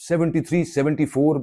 73, 74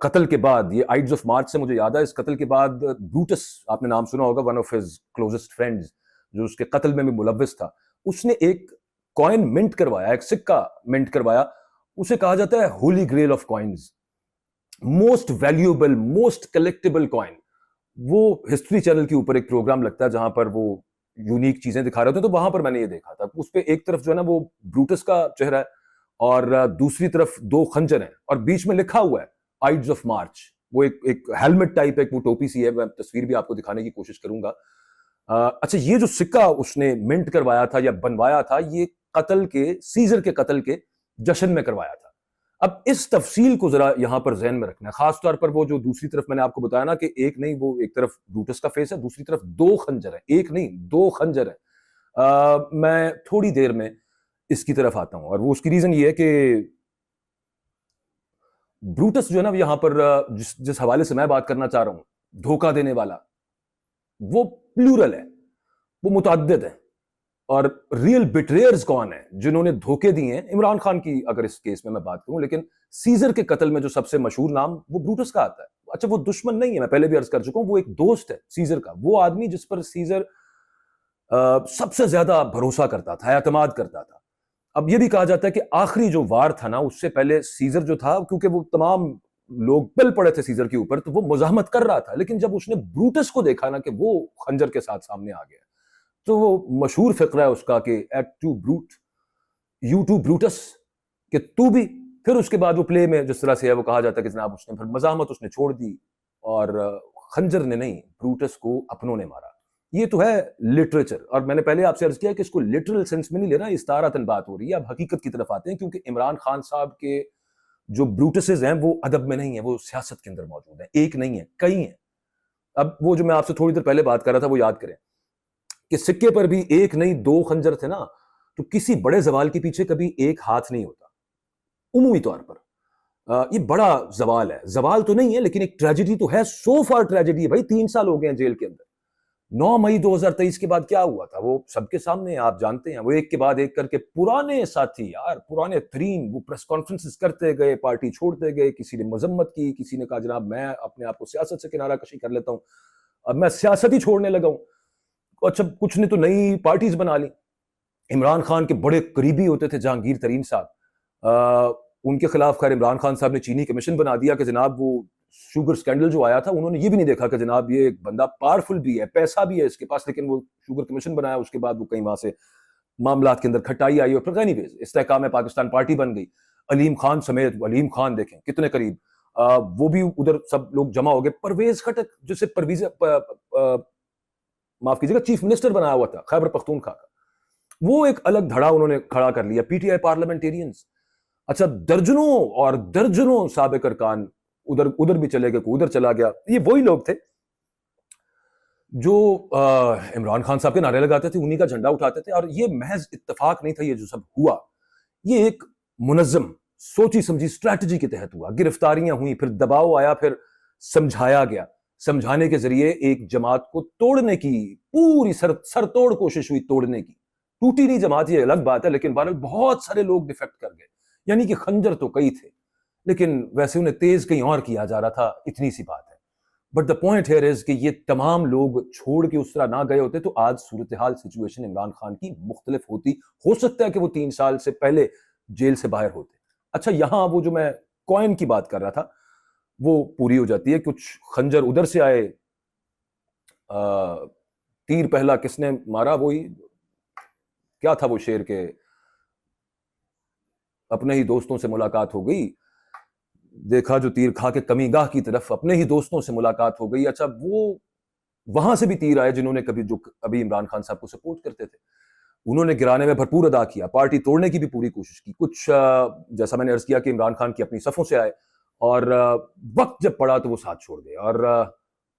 قتل کے بعد، یہ آئیڈز آف مارچ سے مجھے یاد ہے، اس قتل کے بعد بروٹس، آپ نے نام سنا ہوگا، one of his closest friends جو اس کے قتل میں بھی ملوث تھا، اس نے ایک کوائن منٹ کروایا، ایک سکہ منٹ کروایا، اسے کہا جاتا ہے holy grail of coins, most valuable, most collectible coin. وہ ہسٹری چینل کے اوپر ایک پروگرام لگتا ہے جہاں پر وہ یونیک چیزیں دکھا رہے ہوتے ہیں، تو وہاں پر میں نے یہ دیکھا تھا، اس پہ ایک طرف جو ہے نا وہ بروٹس کا چہرہ ہے اور دوسری طرف دو خنجر ہیں اور بیچ میں لکھا ہوا ہے آئیڈز آف مارچ، وہ ایک ہیلمٹ ٹائپ ایک وہ ٹوپی سی ہے، میں تصویر بھی آپ کو دکھانے کی کوشش کروں گا۔ اچھا، یہ جو سکہ اس نے منٹ کروایا تھا یا بنوایا تھا، یہ قتل کے، سیزر کے قتل کے جشن میں کروایا تھا۔ اب اس تفصیل کو ذرا یہاں پر ذہن میں رکھنا ہے، خاص طور پر وہ جو دوسری طرف میں نے آپ کو بتایا نا کہ ایک نہیں، وہ ایک طرف بروٹس کا فیس ہے، دوسری طرف دو خنجر ہیں، ایک نہیں دو خنجر ہیں۔ میں تھوڑی دیر میں اس کی طرف آتا ہوں، اور وہ اس کی ریزن یہ ہے کہ بروٹس جو ہے نا یہاں پر جس حوالے سے میں بات کرنا چاہ رہا ہوں، دھوکہ دینے والا، وہ پلورل ہے، وہ متعدد ہے، اور ریئل بٹریئرز کون ہیں جنہوں نے دھوکے دیے ہیں؟ عمران خان کی اگر اس کیس میں بات کروں، لیکن سیزر کے قتل میں جو سب سے مشہور نام وہ بروٹس کا آتا ہے۔ اچھا، وہ دشمن نہیں ہے، میں پہلے بھی عرض کر چکا ہوں، وہ ایک دوست ہے سیزر کا، وہ آدمی جس پر سیزر سب سے زیادہ بھروسہ کرتا تھا، اعتماد کرتا تھا۔ اب یہ بھی کہا جاتا ہے کہ آخری جو وار تھا نا، اس سے پہلے سیزر جو تھا، کیونکہ وہ تمام لوگ پل پڑے تھے سیزر کے اوپر، تو وہ مزاحمت کر رہا تھا، لیکن جب اس نے بروٹس کو دیکھا نا کہ وہ خنجر کے ساتھ سامنے آ گیا، تو وہ مشہور فقرہ ہے اس کا کہ et tu Brute you too Brutus, کہ تو بھی۔ پھر اس کے بعد وہ پلے میں جس طرح سے ہے وہ کہا جاتا ہے کہ جناب اس نے پھر مزاحمت اس نے چھوڑ دی، اور خنجر نے نہیں، بروٹس کو اپنوں نے مارا۔ یہ تو ہے لٹریچر، اور میں نے پہلے آپ سے عرض کیا کہ اس کو لٹرل سینس میں نہیں لینا، استعارتاً بات ہو رہی ہے۔ اب حقیقت کی طرف آتے ہیں، کیونکہ عمران خان صاحب کے جو بروٹسز ہیں وہ ادب میں نہیں ہیں، وہ سیاست کے اندر موجود ہیں، ایک نہیں ہے، کئی ہیں۔ اب وہ جو میں آپ سے تھوڑی دیر پہلے بات کر رہا تھا وہ یاد کریں کہ سکے پر بھی ایک نہیں دو خنجر تھے نا، تو کسی بڑے زوال کے پیچھے کبھی ایک ہاتھ نہیں ہوتا عمومی طور پر۔ یہ بڑا زوال ہے، زوال تو نہیں ہے لیکن ایک ٹریجڈی تو ہے، سو فار ٹریجڈی ہے بھائی۔ 3 سال ہو گئے ہیں جیل کے اندر۔ 9 مئی 2023 کے بعد کیا ہوا تھا وہ سب کے سامنے آپ جانتے ہیں، وہ ایک کے بعد ایک کر کے پرانے ساتھی یار، پرانے ترین، وہ پریس کانفرنسز کرتے گئے، پارٹی چھوڑتے گئے، کسی نے مذمت کی، کسی نے کہا جناب میں اپنے آپ کو سیاست سے کنارہ کشی کر لیتا ہوں، اب میں سیاست ہی چھوڑنے لگا ہوں۔ اچھا، کچھ نے تو نئی پارٹیز بنا لی۔ عمران خان کے بڑے قریبی ہوتے تھے جہانگیر ترین صاحب، ان کے خلاف خیر عمران خان صاحب نے چینی کمیشن بنا دیا کہ جناب وہ شوگر سکینڈل جو آیا تھا، انہوں نے یہ بھی نہیں دیکھا کہ جناب یہ ایک بندہ پاورفل بھی ہے، پیسہ بھی ہے اس کے پاس، لیکن وہ شوگر کمیشن بنایا، اس کے بعد وہ کہیں وہاں سے معاملات کے اندر کھٹائی آئی، اور پھر اینی ویز استحکام پاکستان پارٹی بن گئی۔ علیم خان سمیت، علیم خان دیکھیں کتنے قریب، وہ بھی ادھر سب لوگ جمع ہو گئے۔ پرویز خٹک جسے معاف کیجیے گا چیف منسٹر بنایا ہوا تھا خیبر پختونخوا کا، وہ ایک الگ دھڑا انہوں نے کھڑا کر لیا، پی ٹی آئی پارلیمنٹیرینز۔ اچھا، درجنوں اور درجنوں سابق ارکان ادھر بھی چلے گئے، کوئی ادھر چلا گیا۔ یہ وہی لوگ تھے جو عمران خان صاحب کے نعرے لگاتے تھے، انہی کا جھنڈا اٹھاتے تھے، اور یہ محض اتفاق نہیں تھا یہ جو سب ہوا، یہ ایک منظم سوچی سمجھی اسٹریٹجی کے تحت ہوا۔ گرفتاریاں ہوئیں، پھر دباؤ آیا، پھر سمجھایا گیا، سمجھانے کے ذریعے ایک جماعت کو توڑنے کی پوری سر توڑ کوشش ہوئی، توڑنے کی۔ ٹوٹی نہیں جماعت، یہ الگ بات ہے، لیکن بہرحال بہت سارے لوگ ڈیفیکٹ کر گئے، یعنی کہ خنجر تو کئی تھے لیکن ویسے انہیں تیز کہیں اور کیا جا رہا تھا، اتنی سی بات ہے۔ But the point here is کہ یہ تمام لوگ چھوڑ کے اس طرح نہ گئے ہوتے تو آج صورتحال سچویشن عمران خان کی مختلف ہوتی، ہو سکتا ہے کہ وہ 3 سال سے پہلے جیل سے باہر ہوتے۔ اچھا، یہاں وہ جو میں کوائن کی بات کر رہا تھا وہ پوری ہو جاتی ہے۔ کچھ خنجر ادھر سے آئے، تیر پہلا کس نے مارا، وہی کیا تھا وہ شعر کے، اپنے ہی دوستوں سے ملاقات ہو گئی، دیکھا جو تیر کھا کے کمی گاہ کی طرف، اپنے ہی دوستوں سے ملاقات ہو گئی۔ اچھا، وہ وہاں سے بھی تیر آئے جنہوں نے جو ابھی عمران خان صاحب کو سپورٹ کرتے تھے، انہوں نے گرانے میں بھرپور ادا کیا، پارٹی توڑنے کی بھی پوری کوشش کی۔ کچھ جیسا میں نے عرض کیا کہ عمران خان کی اپنی صفوں سے آئے، اور وقت جب پڑا تو وہ ساتھ چھوڑ گئے، اور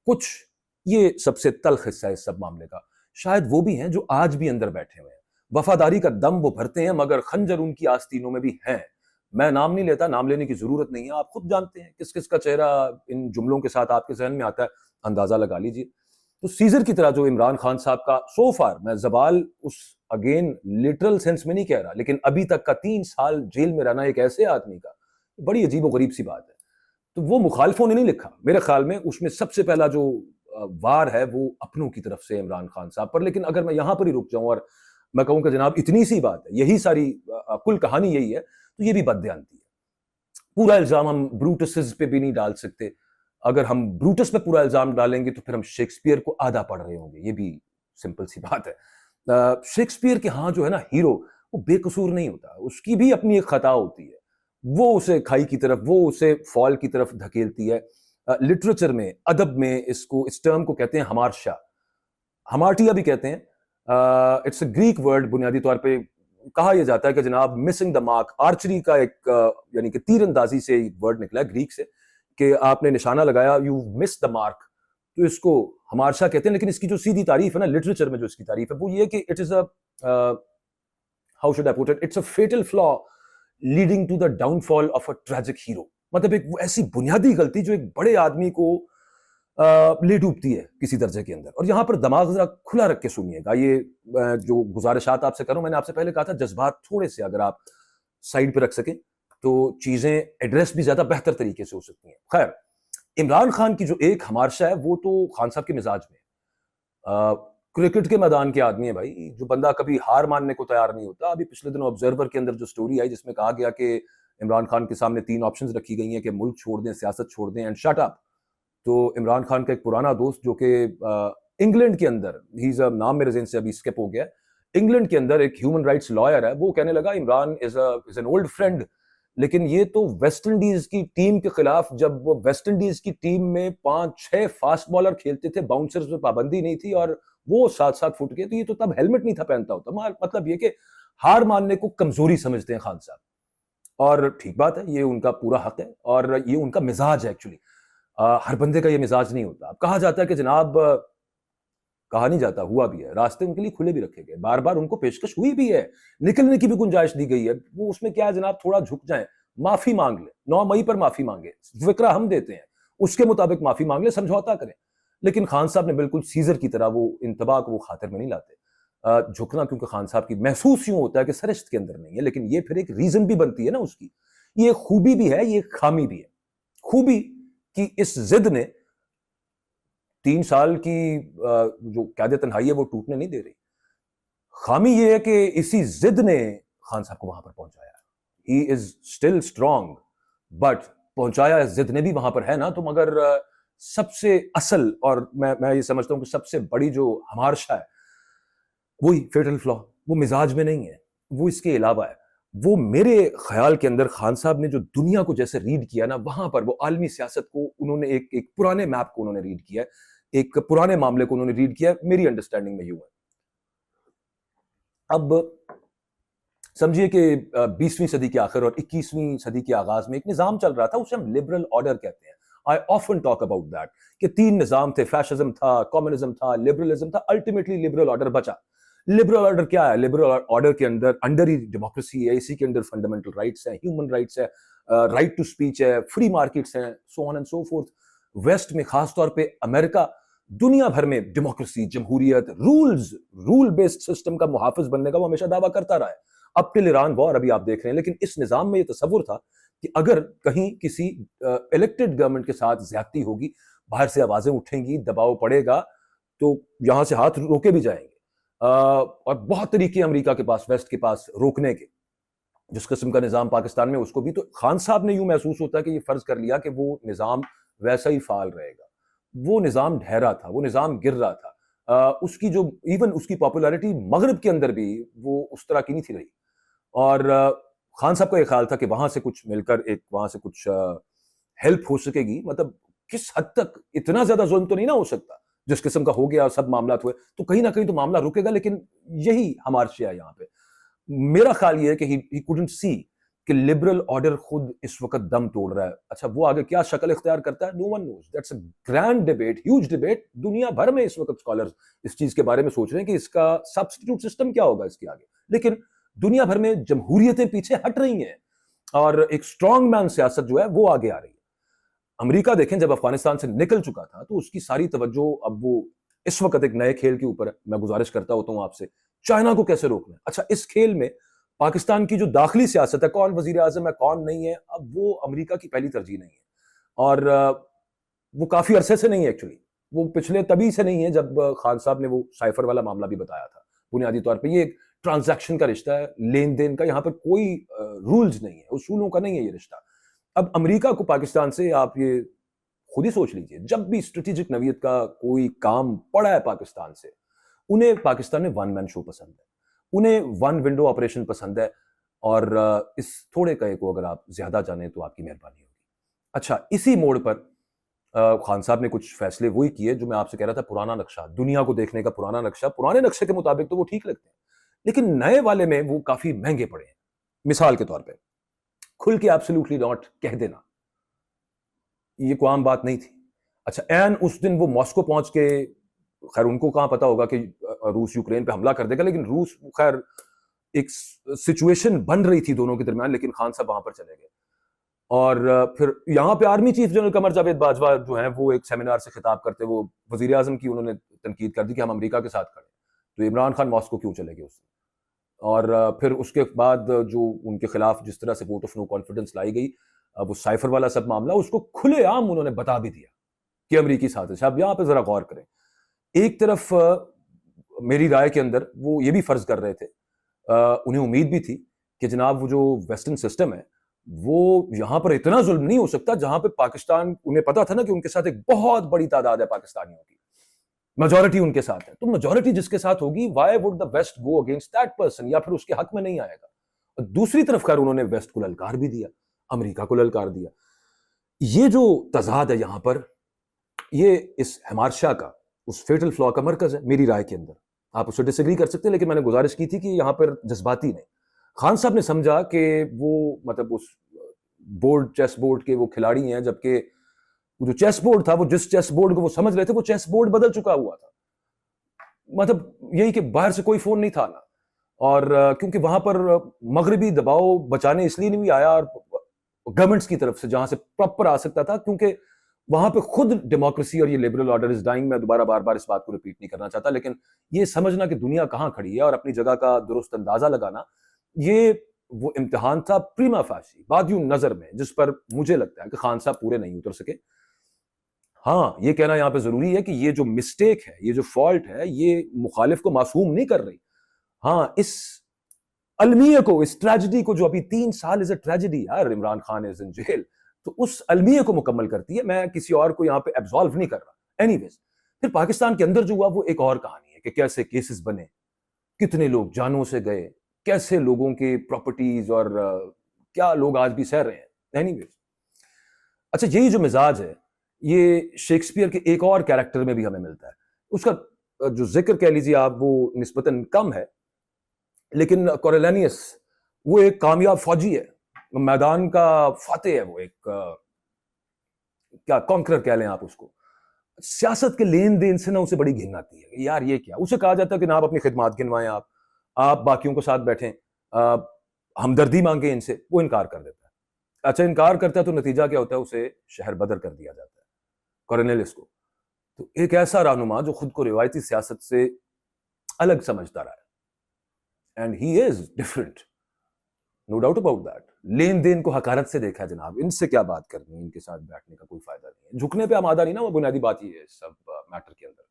کچھ، یہ سب سے تلخ حصہ ہے اس سب معاملے کا، شاید وہ بھی ہیں جو آج بھی اندر بیٹھے ہوئے ہیں، وفاداری کا دم وہ بھرتے ہیں مگر خنجر ان کی آستینوں میں بھی ہیں۔ میں نام نہیں لیتا، نام لینے کی ضرورت نہیں ہے، آپ خود جانتے ہیں کس کس کا چہرہ ان جملوں کے ساتھ آپ کے ذہن میں آتا ہے، اندازہ لگا لیجئے۔ تو سیزر کی طرح جو عمران خان صاحب کا سو فار، میں زوال اس اگین لٹرل سینس میں نہیں کہہ رہا، لیکن ابھی تک کا 3 سال جیل میں رہنا ایک ایسے آدمی کا بڑی عجیب و غریب سی بات ہے۔ تو وہ مخالفوں نے نہیں لکھا میرے خیال میں. اس میں سب سے پہلا جو وار ہے وہ اپنوں کی طرف سے عمران خان صاحب پر. لیکن اگر میں یہاں پر ہی رک جاؤں اور میں کہوں کہ جناب اتنی سی بات ہے, یہی ساری کل کہانی یہی ہے, تو یہ بھی بددیانتی ہے. پورا الزام ہم بروٹس پہ بھی نہیں ڈال سکتے. اگر ہم بروٹس پہ پورا الزام ڈالیں گے تو پھر ہم شیکسپیئر کو آدھا پڑھ رہے ہوں گے. یہ بھی سمپل سی بات ہے. شیکسپیئر کے ہاں جو ہے نا ہیرو, وہ بے قصور نہیں ہوتا, اس کی بھی اپنی ایک خطا ہوتی ہے, وہ اسے کھائی کی طرف, وہ اسے فال کی طرف دھکیلتی ہے. لٹریچر میں, ادب میں اس ٹرم کو کہتے ہیں ہمارشا, ہمارٹیا بھی کہتے ہیں. It's a Greek word. بنیادی طور پہ کہا یہ جاتا ہے کہ جناب مسنگ دا مارک, آرچری کا ایک یعنی کہ تیر اندازی سے ایک ورڈ نکلا ہے گریک سے, کہ آپ نے نشانہ لگایا, یو مس دا مارک, تو اس کو ہمارشا کہتے ہیں. لیکن اس کی جو سیدھی تعریف ہے نا لٹریچر میں, جو اس کی تعریف ہے وہ یہ کہ it is a how should I put it, it's a fatal flaw leading to the downfall of a tragic hero. مطلب ایک ایسی بنیادی غلطی جو ایک بڑے آدمی کو لے ڈوبتی ہے کسی درجے کے اندر. اور یہاں پر دماغ ذرا کھلا رکھ کے سنیے گا. یہ جو گزارشات آپ سے کروں, میں نے آپ سے پہلے کہا تھا جذبات تھوڑے سے اگر آپ سائڈ پہ رکھ سکیں تو چیزیں ایڈریس بھی زیادہ بہتر طریقے سے ہو سکتی ہیں. خیر, عمران خان کی جو ایک ہمارشا ہے وہ تو خان صاحب کے مزاج میں. کرکٹ کے میدان کے آدمی ہے بھائی, جو بندہ کبھی ہار ماننے کو تیار نہیں ہوتا. ابھی پچھلے دنوں آبزرور کے اندر جو سٹوری آئی جس میں کہا گیا کہ عمران خان کے سامنے 3 آپشنز رکھی گئی ہیں کہ ملک چھوڑ دیں, سیاست چھوڑ دیں اینڈ شٹ اپ. تو عمران خان کا ایک پرانا دوست جو کہ انگلینڈ کے اندر, نام میرے ذہن سے ابھی اسکپ ہو گیا, انگلینڈ کے اندر ایک ہیومن رائٹس لائر ہے, وہ کہنے لگا Imran is an old friend. لیکن یہ تو ویسٹ انڈیز کی ٹیم کے خلاف, جب وہ ویسٹ انڈیز کی ٹیم میں 5-6 فاسٹ بالر کھیلتے تھے, باؤنسرز پہ پابندی نہیں تھی اور وہ 7-7 فٹ کے, تو یہ تو تب ہیلمٹ نہیں تھا پہنتا ہوتا. مطلب یہ کہ ہار ماننے کو کمزوری سمجھتے ہیں خان صاحب. اور ٹھیک بات ہے, یہ ان کا پورا حق ہے اور یہ ان کا مزاج ہے. ایکچولی ہر بندے کا یہ مزاج نہیں ہوتا. اب کہا جاتا ہے کہ جناب, کہا نہیں جاتا, ہوا بھی ہے, راستے ان کے لیے کھلے بھی رکھے گئے, بار بار ان کو پیشکش ہوئی بھی ہے, نکلنے کی بھی گنجائش دی گئی ہے. وہ اس میں کیا ہے جناب, تھوڑا جھک جائیں, معافی مانگ لیں, 9 مئی پر معافی مانگے, فکرہ ہم دیتے ہیں, اس کے مطابق معافی مانگ لیں, سمجھوتا کریں. لیکن خان صاحب نے بالکل سیزر کی طرح وہ انتباہ کو وہ خاطر میں نہیں لاتے. جھکنا کیونکہ خان صاحب کی محسوس یوں ہوتا ہے کہ سرشت کے اندر نہیں ہے, لیکن یہ پھر ایک ریزن بھی بنتی ہے نا اس کی. یہ خوبی بھی ہے, یہ خامی بھی ہے. خوبی کی اس ضد نے 3 سال کی جو قید تنہائی ہے وہ ٹوٹنے نہیں دے رہی. خامی یہ ہے کہ اسی ضد نے خان صاحب کو وہاں پر پہنچایا. ہی از اسٹل اسٹرانگ, بٹ پہنچایا ضد نے بھی وہاں پر ہے نا. تو مگر سب سے اصل, اور میں یہ سمجھتا ہوں کہ سب سے بڑی جو ہمارشا ہے وہی فیٹل فلا, وہ مزاج میں نہیں ہے, وہ اس کے علاوہ ہے. وہ میرے خیال کے اندر خان صاحب نے جو دنیا کو جیسے ریڈ کیا نا, وہاں پر وہ عالمی سیاست کو انہوں نے ایک پرانے میپ کو انہوں نے ریڈ کیا ہے, ایک پرانے معاملے کو انہوں نے ریڈ کیا ہے. میری انڈرسٹینڈنگ میں یوں ہے. اب سمجھیے کہ 20ویں صدی کے آخر اور 21ویں صدی کے آغاز میں ایک نظام چل رہا تھا, اسے ہم لبرل آرڈر کہتے ہیں. I often talk about that کہ 3 نظام تھے, فیشزم تھا, کمیونزم تھا, لبرلزم تھا. الٹیمیٹلی لبرل آرڈر بچا. لبرل آرڈر کیا ہے؟ لبرل آرڈر کے اندر ہی ڈیموکریسی ہے, اسی کے اندر فنڈامنٹل رائٹس ہیں, ہیومن رائٹس ہے, رائٹ ٹو اسپیچ ہے, فری مارکیٹس ہیں, so on and so forth. West میں خاص طور پہ امریکہ دنیا بھر میں ڈیموکریسی, جمہوریت, رول بیسڈ سسٹم کا محافظ بننے کا وہ ہمیشہ دعویٰ کرتا رہا ہے. اب ٹل ایران وار ابھی آپ دیکھ رہے ہیں. لیکن اس نظام میں یہ تصور تھا کہ اگر کہیں کسی الیکٹڈ گورنمنٹ کے ساتھ زیادتی ہوگی, باہر سے آوازیں اٹھیں گی, دباؤ پڑے گا, تو یہاں سے ہاتھ روکے بھی جائیں گے. اور بہت طریقے امریکہ کے پاس, ویسٹ کے پاس روکنے کے. جس قسم کا نظام پاکستان میں اس کو بھی, تو خان صاحب نے یوں محسوس ہوتا ہے کہ یہ فرض کر لیا کہ وہ نظام ویسا ہی فعال رہے گا. وہ نظام ڈھہرا تھا, وہ نظام گر رہا تھا. اس کی جو ایون اس کی پاپولیرٹی مغرب کے اندر بھی وہ اس طرح کی نہیں تھی رہی. اور خان صاحب کا یہ خیال تھا کہ وہاں سے کچھ مل کر وہاں سے کچھ ہیلپ ہو سکے گی. مطلب کس حد تک, اتنا زیادہ ظلم تو نہیں نہ ہو سکتا جس قسم کا ہو گیا, سب معاملات ہوئے, تو کہیں نہ کہیں تو معاملہ رکے گا. لیکن یہی ہمارا شیعہ یہاں پہ. میرا خیال یہ ہے کہ he couldn't see کہ لبرل آرڈر خود اس وقت دم توڑ رہا ہے. اچھا وہ آگے کیا شکل اختیار کرتا ہے, no one knows. That's a grand debate, huge debate. دنیا بھر میں اس وقت اسکالرز اس چیز کے بارے میں سوچ رہے ہیں کہ اس کا سبسٹیٹیوٹ سسٹم کیا ہوگا اس کے آگے. لیکن دنیا بھر میں جمہوریتیں پیچھے ہٹ رہی ہیں اور ایک اسٹرانگ مین سیاست جو ہے وہ آگے آ رہی ہے. امریکہ دیکھیں جب افغانستان سے نکل چکا تھا تو اس کی ساری توجہ اب وہ اس وقت ایک نئے کھیل کے اوپر ہے. میں گزارش کرتا ہوتا ہوں آپ سے, چائنا کو کیسے روکنا ہے. اچھا اس کھیل میں پاکستان کی جو داخلی سیاست ہے, کون وزیر اعظم ہے کون نہیں ہے, اب وہ امریکہ کی پہلی ترجیح نہیں ہے. اور وہ کافی عرصے سے نہیں ہے ایکچولی، وہ پچھلے تبھی سے نہیں ہے جب خان صاحب نے وہ سائفر والا معاملہ بھی بتایا تھا. بنیادی طور پہ یہ ایک ٹرانزیکشن کا رشتہ ہے، لین دین کا، یہاں پر کوئی رولز نہیں ہے، اصولوں کا نہیں ہے یہ رشتہ. اب امریکہ کو پاکستان سے، آپ یہ خود ہی سوچ لیجئے، جب بھی اسٹریٹجک نوعیت کا کوئی کام پڑا ہے پاکستان سے، انہیں پاکستان میں ون مین شو پسند ہے، انہیں ون ونڈو آپریشن پسند ہے، اور اس تھوڑے کہے کو اگر آپ زیادہ جانیں تو آپ کی مہربانی ہوگی. اچھا، اسی موڑ پر خان صاحب نے کچھ فیصلے وہی کیے جو میں آپ سے کہہ رہا تھا، پرانا نقشہ، دنیا کو دیکھنے کا پرانا نقشہ، پرانے نقشے کے مطابق تو وہ ٹھیک لگتے ہیں، لیکن نئے والے میں وہ کافی مہنگے پڑے ہیں. مثال کے طور پہ کھل کے ایبسولوٹلی ناٹ کہہ دینا، یہ کوئی عام بات نہیں تھی. اچھا، این اس دن وہ ماسکو پہنچ کے، خیر ان کو کہاں پتا ہوگا کہ روس یوکرین پہ حملہ کر دے گا، لیکن روس، خیر ایک سچویشن بن رہی تھی دونوں کے درمیان، لیکن خان صاحب وہاں پر چلے گئے. اور پھر یہاں پہ army chief general Qamar Javed Bajwa جو ہیں، وہ ایک سیمینار سے خطاب کرتے، وہ وزیر اعظم کی انہوں نے تنقید کر دی کہ ہم امریکہ کے ساتھ کھڑے، تو عمران خان ماسکو کیوں چلے گئے اس سے. اور پھر اس کے بعد جو ان کے خلاف جس طرح سے ووٹ آف نو کانفیڈنس لائی گئی، وہ سائفر والا سب معاملہ، اس کو کھلے عام انہوں نے بتا بھی دیا کہ امریکی سازش. اب یہاں پہ ذرا غور کریں، ایک طرف میری رائے کے اندر وہ یہ بھی فرض کر رہے تھے، انہیں امید بھی تھی کہ جناب وہ جو ویسٹرن سسٹم ہے وہ یہاں پر اتنا ظلم نہیں ہو سکتا، جہاں پہ پاکستان، انہیں پتا تھا نا کہ ان کے ساتھ ایک بہت بڑی تعداد ہے پاکستانیوں کی، میجورٹی ان کے ساتھ ہے، تو میجورٹی جس کے ساتھ ہوگی، why would the west go against that person, یا پھر اس کے حق میں نہیں آئے گا. اور دوسری طرف خیر انہوں نے ویسٹ کو للکار بھی دیا، امریکہ کو للکار دیا. یہ جو تضاد ہے یہاں پر، یہ اس ہمار شاہ کا، اس فیٹل فلا کا مرکز ہے میری رائے کے اندر. آپ اس سے ڈس ایگری کر سکتے ہیں، لیکن میں نے گزارش کی تھی کہ یہاں پر جذباتی نہیں. خان صاحب نے سمجھا کہ وہ مطلب اس بورڈ، چیس بورڈ کے وہ کھلاڑی ہیں، جبکہ وہ جو چیس بورڈ تھا، وہ جس چیس بورڈ کو وہ سمجھ رہے تھے، وہ چیس بورڈ بدل چکا ہوا تھا. مطلب یہی کہ باہر سے کوئی فون نہیں تھا نا، اور کیونکہ وہاں پر مغربی دباؤ بچانے اس لیے نہیں بھی آیا، اور گورنمنٹس کی طرف سے جہاں سے پراپر آ سکتا تھا، کیونکہ وہاں پہ خود ڈیموکریسی اور یہ لبرل آرڈر از ڈائنگ. میں دوبارہ بار بار اس بات کو ریپیٹ نہیں کرنا چاہتا، لیکن یہ سمجھنا کہ دنیا کہاں کھڑی ہے اور اپنی جگہ کا درست اندازہ لگانا، یہ وہ امتحان تھا پریما فاشی بادیوں نظر میں، جس پر مجھے لگتا ہے کہ خان صاحب پورے نہیں اتر سکے. ہاں، یہ کہنا یہاں پہ ضروری ہے کہ یہ جو مسٹیک ہے، یہ جو فالٹ ہے، یہ مخالف کو معصوم نہیں کر رہی. ہاں، اس المیہ کو، اس ٹریجڈی کو، جو ابھی 3 سال از اے ٹریجڈی یار، عمران خان از ان جیل، تو اس المیہ کو مکمل کرتی ہے. میں کسی اور کو یہاں پہ ایبزالو نہیں کر رہا. اینی ویز، پھر پاکستان کے اندر جو ہوا وہ ایک اور کہانی ہے کہ کیسے کیسز بنے، کتنے لوگ جانوں سے گئے، کیسے لوگوں کے پراپرٹیز، اور کیا لوگ آج بھی سہ رہے ہیں. اینی ویز، اچھا، یہی جو مزاج ہے یہ شیکسپیئر کے ایک اور کیریکٹر میں بھی ہمیں ملتا ہے. اس کا جو ذکر کہہ لیجیے آپ وہ نسبتاً کم ہے، لیکن کورلیانیس وہ ایک کامیاب فوجی ہے، میدان کا فاتح ہے، وہ ایک کیا کانکرر کہہ لیں آپ اس کو. سیاست کے لین دین سے نہ اسے بڑی گھن آتی ہے یار، یہ کیا. اسے کہا جاتا ہے کہ نہ آپ اپنی خدمات گنوائیں، آپ باقیوں کے ساتھ بیٹھیں، ہمدردی مانگیں ان سے، وہ انکار کر دیتا ہے. اچھا، انکار کرتا ہے تو نتیجہ کیا ہوتا ہے؟ اسے شہر بدر کر دیا جاتا ہے، کورنیلس کو. تو ایک ایسا رہنما جو خود کو روایتی سیاست سے الگ سمجھتا رہا ہے، and he is different, no doubt about that. لین دین کو حقارت سے دیکھا جناب، ان سے کیا بات کرنی ہے، ان کے ساتھ بیٹھنے کا کوئی فائدہ نہیں ہے. جھکنے پہ آمادہ نہیں نا، وہ بنیادی بات یہ ہے سب میٹر کے اندر.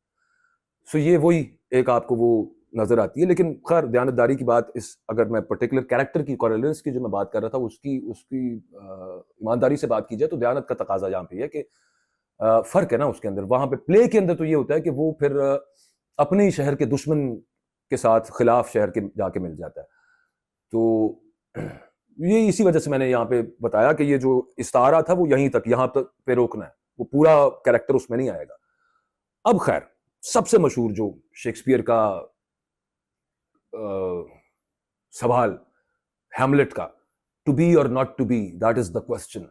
سو یہ وہی ایک آپ کو وہ نظر آتی ہے. لیکن خیر، دیانتداری کی بات، اس اگر میں پرٹیکولر کیریکٹر کی، کورلیانس کی جو میں بات کر رہا تھا، اس کی ایمانداری سے بات کی جائے تو دیانت کا تقاضا یہاں پہ ہے کہ فرق ہے نا اس کے اندر. وہاں پہ پلے کے اندر تو یہ ہوتا ہے کہ وہ پھر اپنے ہی شہر کے دشمن کے ساتھ خلاف شہر کے جا کے مل جاتا ہے. تو یہ اسی وجہ سے میں نے یہاں پہ بتایا کہ یہ جو استعارہ تھا وہ یہیں تک، یہاں تک پہ روکنا ہے، وہ پورا کیریکٹر اس میں نہیں آئے گا. اب خیر، سب سے مشہور جو شیکسپیئر کا سوال، ہیملٹ کا، ٹو بی اور not to be, that is the question.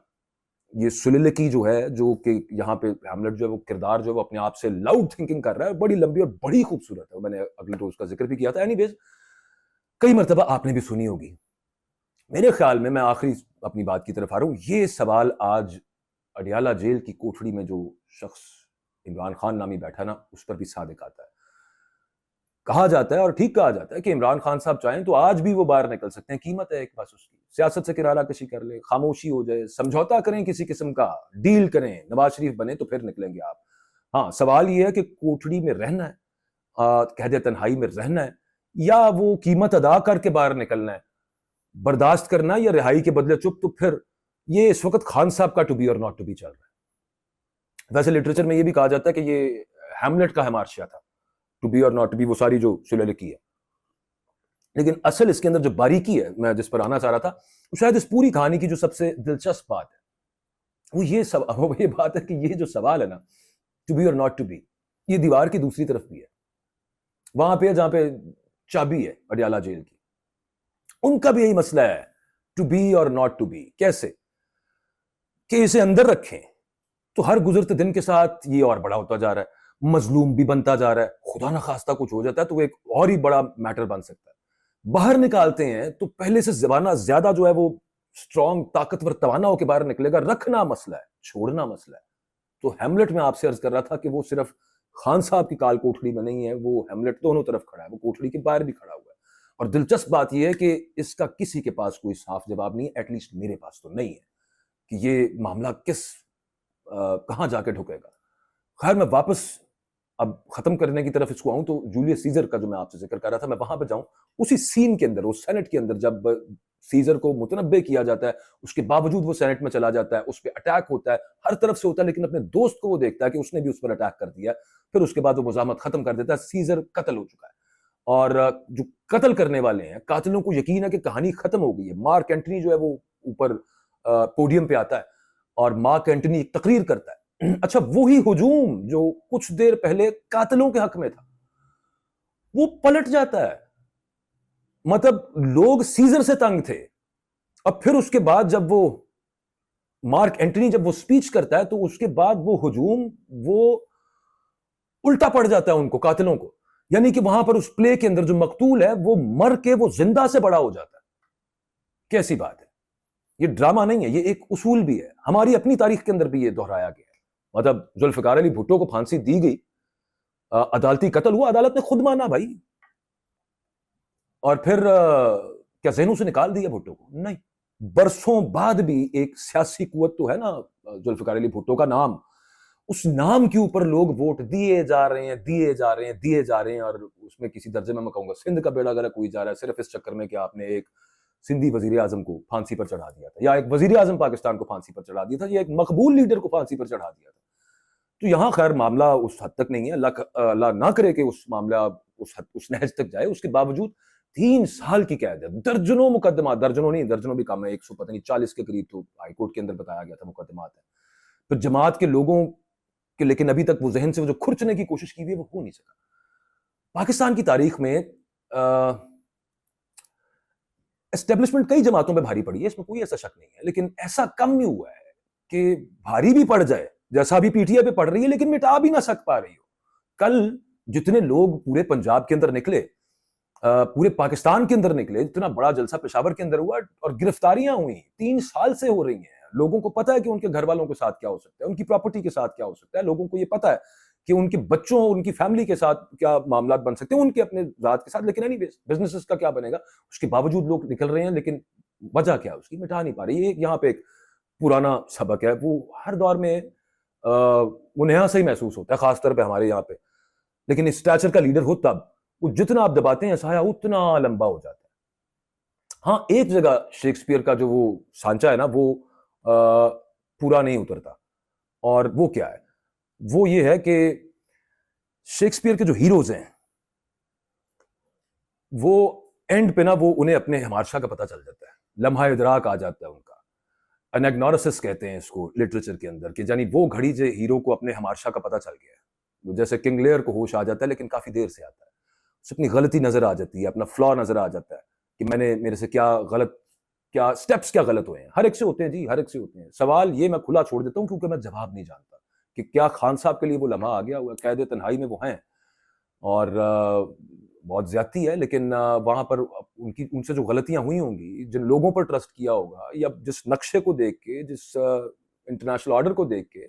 یہ سلیلکی جو ہے، جو کہ یہاں پہ ہیملٹ جو ہے، وہ کردار جو ہے وہ اپنے آپ سے لاؤڈ تھنکنگ کر رہا ہے، بڑی لمبی اور بڑی خوبصورت ہے. میں نے اگلی روز کا ذکر بھی کیا تھا. اینی ویز، کئی مرتبہ آپ نے بھی سنی ہوگی. میرے خیال میں آخری اپنی بات کی طرف آ رہا ہوں. یہ سوال آج اڈیالہ جیل کی کوٹڑی میں جو شخص عمران خان نامی بیٹھا نا، اس پر بھی صادق آتا ہے. کہا جاتا ہے اور ٹھیک کہا جاتا ہے کہ عمران خان صاحب چاہیں تو آج بھی وہ باہر نکل سکتے ہیں, قیمت ہے ایک بس اس کی, سیاست سے کنارہ کشی کر لیں, خاموشی ہو جائے, سمجھوتا کریں کسی قسم کا, ڈیل کریں, نواز شریف بنے تو پھر نکلیں گے آپ. ہاں سوال یہ ہے کہ کوٹڑی میں رہنا ہے, قید تنہائی میں رہنا ہے, یا وہ قیمت ادا کر کے باہر نکلنا ہے, برداشت کرنا یا رہائی کے بدلے چپ. تو پھر یہ اس وقت خان صاحب کا ٹو بی اور ناٹ ٹو بی چل رہا ہے. ویسے لٹریچر میں یہ بھی کہا جاتا ہے کہ یہ ہیملیٹ کا ہمارشیا تھا, ٹو بی اور ناٹ ٹو بی, وہ ساری جو شلہ لکھی ہے. لیکن اصل اس کے اندر جو باریکی ہے میں جس پر آنا چاہ رہا تھا, شاید اس پوری کہانی کی جو سب سے دلچسپ بات ہے وہ یہ بات ہے کہ یہ جو سوال ہے نا, ٹو بی اور ناٹ ٹو بی, یہ دیوار کی دوسری طرف بھی ہے, وہاں پہ جہاں پہ چابی ہے اڈیالہ جیل کی, ان کا بھی یہی مسئلہ ہے, ٹو بی اور ناٹ ٹو بی. کیسے کہ اسے اندر رکھیں تو ہر گزرتے دن کے ساتھ یہ اور بڑا ہوتا جا رہا ہے, مظلوم بھی بنتا جا رہا ہے, خدا نخواستہ کچھ ہو جاتا ہے تو وہ ایک اور ہی بڑا میٹر بن سکتا ہے. باہر نکالتے ہیں تو پہلے سے زبانہ زیادہ جو ہے وہ اسٹرانگ, طاقتور, توانا ہو کے باہر نکلے گا. رکھنا مسئلہ ہے, چھوڑنا مسئلہ ہے. تو ہیملیٹ میں آپ سے عرض کر رہا تھا کہ وہ صرف خان صاحب کی کال کوٹڑی میں نہیں ہے, وہ ہیملیٹ دونوں طرف کھڑا ہے, وہ کوٹڑی کے باہر بھی کھڑا ہوا ہے. اور دلچسپ بات یہ ہے کہ اس کا کسی کے پاس کوئی صاف جواب نہیں ہے, ایٹ لیسٹ میرے پاس تو نہیں ہے, کہ یہ معاملہ کہاں جا کے ڈھکے گا. خیر میں واپس اب ختم کرنے کی طرف اس کو آؤں تو جولیس سیزر کا جو میں آپ سے ذکر کر رہا تھا, میں وہاں پہ جاؤں. اسی سین کے اندر, اس سینٹ کے اندر, جب سیزر کو متنبع کیا جاتا ہے, اس کے باوجود وہ سینٹ میں چلا جاتا ہے, اس پہ اٹیک ہوتا ہے, ہر طرف سے ہوتا ہے, لیکن اپنے دوست کو وہ دیکھتا ہے کہ اس نے بھی اس پر اٹیک کر دیا, پھر اس کے بعد وہ مزاحمت ختم کر دیتا ہے. سیزر قتل ہو چکا ہے, اور جو قتل کرنے والے ہیں قاتلوں کو یقین ہے کہ کہانی ختم ہو گئی ہے. مارک اینٹنی جو ہے وہ اوپر پوڈیم پہ آتا ہے اور مارک اینٹنی ایک تقریر کرتا ہے. اچھا, وہی ہجوم جو کچھ دیر پہلے قاتلوں کے حق میں تھا وہ پلٹ جاتا ہے. مطلب لوگ سیزر سے تنگ تھے, اور پھر اس کے بعد جب وہ مارک اینٹنی جب وہ سپیچ کرتا ہے تو اس کے بعد وہ ہجوم وہ الٹا پڑ جاتا ہے ان کو, قاتلوں کو. یعنی کہ وہاں پر اس پلے کے اندر جو مقتول ہے وہ مر کے وہ زندہ سے بڑا ہو جاتا ہے. کیسی بات ہے, یہ ڈرامہ نہیں ہے, یہ ایک اصول بھی ہے, ہماری اپنی تاریخ کے اندر بھی یہ دہرایا گیا ہے. مطلب ذوالفقار علی بھٹو کو پھانسی دی گئی, عدالتی قتل ہوا, عدالت نے خود مانا بھائی, اور پھر کیا ذہنوں سے نکال دیا بھٹو کو؟ نہیں. برسوں بعد بھی ایک سیاسی قوت تو ہے نا ذوالفقار علی بھٹو کا نام, اس نام کے اوپر لوگ ووٹ دیے جا رہے ہیں, دیے جا رہے ہیں, دیے جا رہے ہیں. اور اس میں کسی درجے میں کہوں گا سندھ کا بیڑا غرق ہوئی جا رہا ہے, صرف اس چکر میں کہ آپ نے ایک سندھی وزیر اعظم کو پھانسی پر چڑھا دیا تھا, یا ایک وزیر اعظم پاکستان کو پھانسی پر چڑھا دیا تھا, یا ایک مقبول لیڈر کو پھانسی پر چڑھا دیا تھا. تو یہاں خیر معاملہ اس حد تک نہیں ہے, اللہ نہ کرے کہ اس معاملہ اس نہج تک جائے. اس کے باوجود 3 سال کی قید ہے, درجنوں مقدمات, درجنوں نہیں, درجنوں بھی کم ہے, 100 پتہ نہیں 40 کے قریب تو ہائی کورٹ کے اندر بتایا گیا تھا مقدمات ہے. پھر جماعت کے لوگوں کے, لیکن ابھی تک وہ ذہن سے وہ جو کھرچنے کی کوشش کی ہوئی ہے وہ ہو نہیں سکا. پاکستان کی تاریخ میں اسٹیبلشمنٹ کئی جماعتوں پہ بھاری پڑی ہے, اس میں کوئی ایسا شک نہیں ہے, لیکن ایسا کم نہیں ہوا ہے کہ بھاری بھی پڑ جائے, جیسا بھی پی ٹی آئی پہ پڑ رہی ہے لیکن مٹا بھی نہ سک پا رہی ہو. کل جتنے لوگ پورے پنجاب کے اندر نکلے, پورے پاکستان کے اندر نکلے, اتنا بڑا جلسہ پشاور کے اندر ہوا, اور گرفتاریاں ہوئی 3 سال سے ہو رہی ہیں. لوگوں کو پتا ہے کہ ان کے گھر والوں کے ساتھ کیا ہو سکتا ہے, ان کی پراپرٹی کے ساتھ کیا ہو سکتا ہے, لوگوں کو یہ پتا ہے کہ ان کے بچوں, ان کی فیملی کے ساتھ کیا معاملات بن سکتے ہیں, ان کے اپنے ذات کے ساتھ, لیکن اینی ویز بزنسز کا کیا بنے گا. اس کے باوجود لوگ نکل رہے ہیں, لیکن وجہ کیا اس کی مٹا نہیں پا رہی. یہ یہاں پہ ایک پرانا سبق ہے, وہ ہر دور میں وہ نیا سے ہی محسوس ہوتا ہے, خاص طور پہ ہمارے یہاں پہ. لیکن اسٹیچر کا لیڈر ہو تب, وہ جتنا آپ دباتے ہیں سایہ اتنا لمبا ہو جاتا ہے. ہاں ایک جگہ شیکسپیئر کا جو وہ سانچہ ہے نا وہ پورا نہیں اترتا, اور وہ کیا ہے, وہ یہ ہے کہ شیکسپیئر کے جو ہیروز ہیں وہ اینڈ پہ نا وہ انہیں اپنے ہمارشاہ کا پتہ چل جاتا ہے, لمحہ ادراک آ جاتا ہے ان کا. انیگنورسس کہتے ہیں اس کو لٹریچر کے اندر, کہ یعنی وہ گھڑی جو ہیرو کو اپنے ہمارشاہ کا پتہ چل گیا ہے, جیسے کنگ لیئر کو ہوش آ جاتا ہے لیکن کافی دیر سے آتا ہے, اسے اپنی غلطی نظر آ جاتی ہے, اپنا فلا نظر آ جاتا ہے کہ میرے سے کیا غلط, کیا اسٹیپس کیا غلط ہوئے ہیں. ہر ایک سے ہوتے ہیں جی, ہر ایک سے ہوتے ہیں. سوال یہ میں کھلا چھوڑ دیتا ہوں کیونکہ میں جواب نہیں جانتا کہ کیا خان صاحب کے لیے وہ لمحہ آ گیا ہوا, قید تنہائی میں وہ ہیں اور بہت زیادتی ہے, لیکن وہاں پر ان سے جو غلطیاں ہوئی ہوں گی, جن لوگوں پر ٹرسٹ کیا ہوگا, یا جس نقشے کو دیکھ کے, جس انٹرنیشنل آرڈر کو دیکھ کے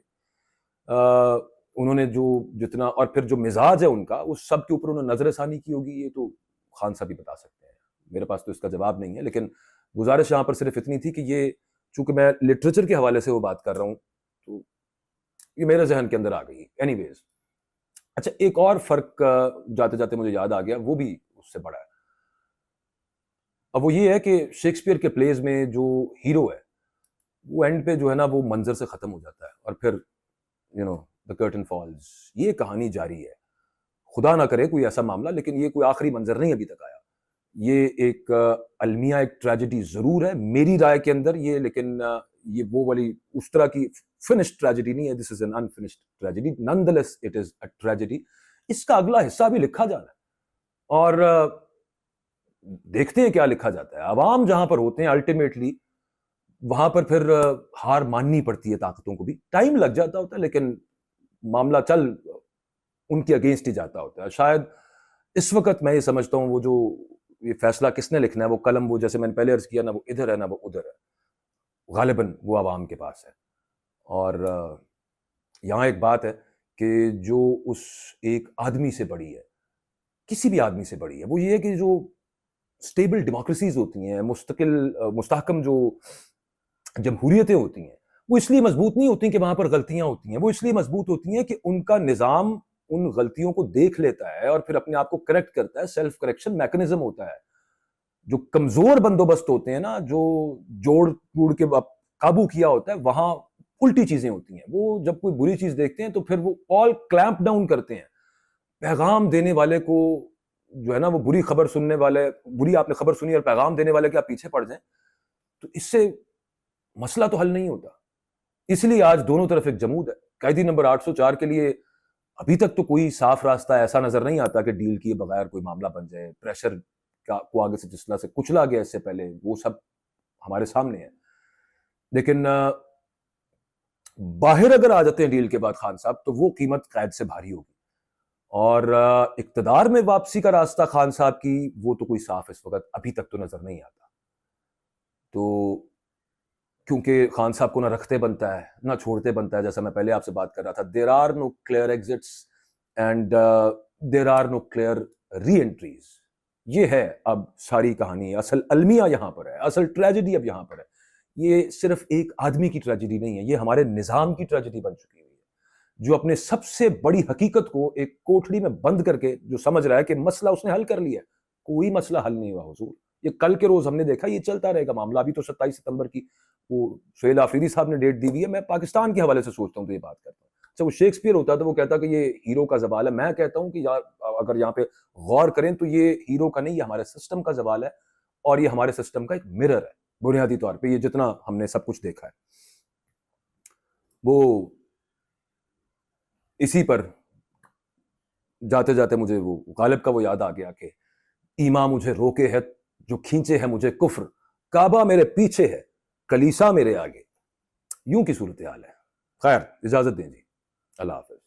انہوں نے جو جتنا اور پھر جو مزاج ہے ان کا اس سب کے اوپر انہوں نے نظر ثانی کی ہوگی، یہ تو خان صاحب ہی بتا سکتے ہیں، میرے پاس تو اس کا جواب نہیں ہے. لیکن گزارش یہاں پر صرف اتنی تھی کہ یہ چونکہ میں لٹریچر کے حوالے سے وہ بات کر رہا ہوں تو یہ میرے ذہن کے اندر آ گئی. اینی ویز، اچھا ایک اور فرق جاتے جاتے مجھے یاد آ گیا، وہ بھی اس سے بڑا ہے. اب وہ یہ ہے کہ شیکسپیئر کے پلیز میں جو ہیرو ہے وہ اینڈ پہ جو ہے نا وہ منظر سے ختم ہو جاتا ہے اور پھر the curtain falls. یہ کہانی جاری ہے، خدا نہ کرے کوئی ایسا معاملہ، لیکن یہ کوئی آخری منظر نہیں ابھی تک آیا. یہ ایک المیہ ایک ٹریجڈی ضرور ہے میری رائے کے اندر یہ، لیکن یہ وہ والی اس طرح کی فنشڈ ٹریجڈی نہیں ہے. This is an unfinished tragedy, nonetheless it is a tragedy. اس کا اگلا حصہ بھی لکھا جانا ہے اور دیکھتے ہیں کیا لکھا جاتا ہے. عوام جہاں پر ہوتے ہیں الٹیمیٹلی وہاں پر پھر ہار ماننی پڑتی ہے طاقتوں کو بھی. ٹائم لگ جاتا ہوتا ہے لیکن معاملہ چل ان کے اگینسٹ ہی جاتا ہوتا ہے. شاید اس وقت میں یہ سمجھتا ہوں وہ جو یہ فیصلہ کس نے لکھنا ہے، وہ قلم وہ جیسے میں نے پہلے عرض کیا، نہ وہ ادھر ہے نہ وہ ادھر ہے، غالباً وہ عوام کے پاس ہے. اور یہاں ایک بات ہے کہ جو اس ایک آدمی سے بڑی ہے، کسی بھی آدمی سے بڑی ہے، وہ یہ ہے کہ جو سٹیبل ڈیموکریسیز ہوتی ہیں، مستحکم جو جمہوریتیں ہوتی ہیں، وہ اس لیے مضبوط نہیں ہوتی کہ وہاں پر غلطیاں ہوتی ہیں، وہ اس لیے مضبوط ہوتی ہیں کہ ان کا نظام ان غلطیوں کو دیکھ لیتا ہے اور پھر اپنے آپ کو کریکٹ کرتا ہے. سیلف کریکشن میکنزم ہوتا ہے. جو کمزور بندوبست ہوتے ہیں نا، جو جوڑ ٹوڑ کے قابو کیا ہوتا ہے، وہاں الٹی چیزیں ہوتی ہیں. وہ جب کوئی بری چیز دیکھتے ہیں تو پھر وہ آل کلیمپ ڈاؤن کرتے ہیں. پیغام دینے والے کو جو ہے نا وہ بری خبر سننے والے، بری آپ نے خبر سنی اور پیغام دینے والے کے آپ پیچھے پڑ جائیں تو اس سے مسئلہ تو حل نہیں ہوتا. اس لیے آج دونوں طرف ایک جمود ہے. قیدی نمبر 804 کے لیے ابھی تک تو کوئی صاف راستہ ایسا نظر نہیں آتا کہ ڈیل کیے بغیر کوئی معاملہ بن جائے. پریشر کو آگے سے جس طرح سے کچلا گیا اس سے پہلے، وہ سب ہمارے سامنے ہے. لیکن باہر اگر آ جاتے ہیں ڈیل کے بعد خان صاحب تو وہ قیمت قید سے بھاری ہوگی. اور اقتدار میں واپسی کا راستہ خان صاحب کی وہ تو کوئی صاف اس وقت ابھی تک تو نظر نہیں آتا. تو کیونکہ خان صاحب کو نہ رکھتے بنتا ہے نہ چھوڑتے بنتا ہے. جیسا میں پہلے آپ سے بات کر رہا تھا، there are no clear exits and there are no clear reentries. یہ ہے اب ساری کہانی. اصل المیہ یہاں پر ہے، اصل ٹریجڈی اب یہاں پر ہے. یہ صرف ایک آدمی کی ٹریجڈی نہیں ہے، یہ ہمارے نظام کی ٹریجڈی بن چکی ہوئی ہے، جو اپنے سب سے بڑی حقیقت کو ایک کوٹھڑی میں بند کر کے جو سمجھ رہا ہے کہ مسئلہ اس نے حل کر لیا. کوئی مسئلہ حل نہیں ہوا حضور. یہ کل کے روز ہم نے دیکھا یہ چلتا رہے گا معاملہ. ابھی تو 27 ستمبر کی وہ سہیل آفریدی صاحب نے ڈیٹ دی ہوئی ہے. میں پاکستان کے حوالے سے سوچتا ہوں تو یہ بات کرتا ہوں. اچھا وہ شیکسپیئر ہوتا تو وہ کہتا کہ یہ ہیرو کا زوال ہے. میں کہتا ہوں کہ یار اگر یہاں پہ غور کریں تو یہ ہیرو کا نہیں، یہ ہمارے سسٹم کا زوال ہے اور یہ ہمارے سسٹم کا ایک مرر ہے بنیادی طور پہ. یہ جتنا ہم نے سب کچھ دیکھا ہے وہ اسی پر جاتے جاتے مجھے وہ غالب کا وہ یاد آ گیا کہ ایمان مجھے روکے ہے جو کھینچے ہے مجھے کفر، کعبہ میرے پیچھے ہے کلیسا میرے آگے. یوں کی صورتحال ہے. خیر اجازت دیں جی، اللہ حافظ.